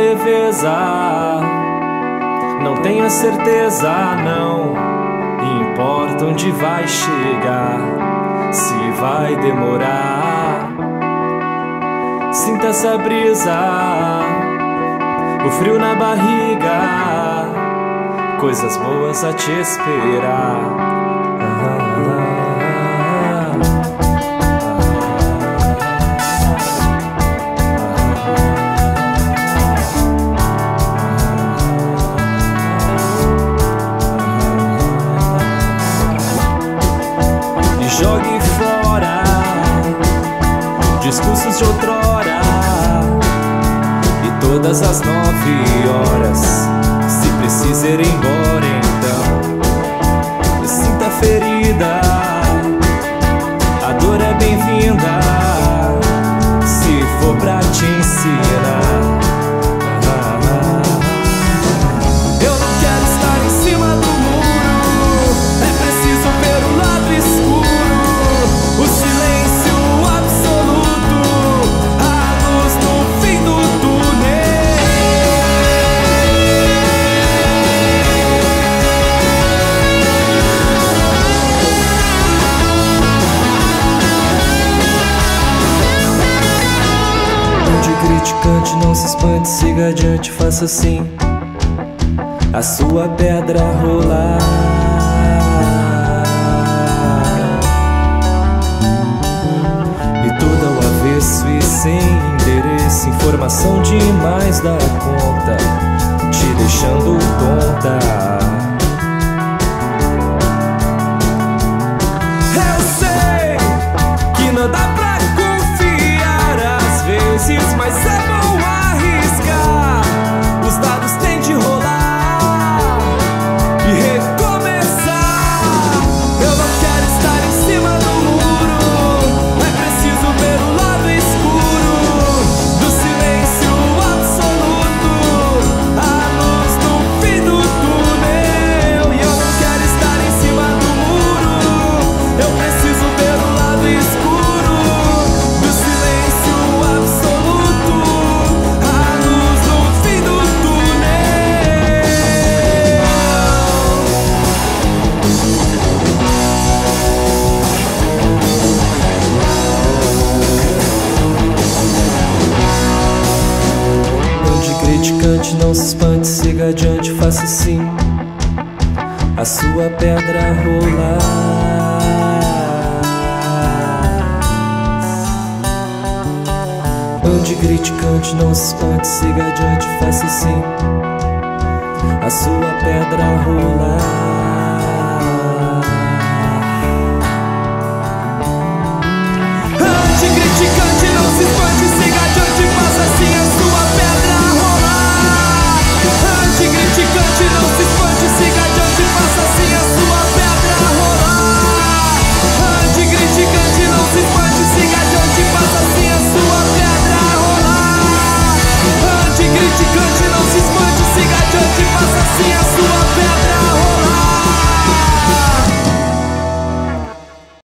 leveza. Não tenha certeza, não importa onde vai chegar, se vai demorar. Sinta essa brisa, o frio na barriga, coisas boas a te esperar. Jogue fora discursos de outrora e todas as 9 horas, se precisa ir embora, então sinta a ferida, a dor é bem-vinda, se for pra te ensinar. Eu não quero estar em cima do muro, é preciso ver o lado escuro. O silêncio absoluto, a luz no fim do túnel. De criticante, não se espante, siga adiante, faça assim a sua pedra rolar. E sem endereço, informação demais da conta, te deixando tonta. Eu sei que não dá pra confiar às vezes, mas é bom arriscar. Os dados têm de rolar e recomeçar. Eu não quero estar em cima do muro, é preciso ver o lado escuro do silêncio absoluto, a luz no fim do túnel. E eu não quero estar em cima do muro, eu preciso ver o lado escuro do silêncio absoluto, a luz no fim do túnel. Onde criticante, não se espante, siga adiante, faça assim a sua pedra rolar. Onde criticante, não se espante, siga adiante, faça assim a sua pedra rolar.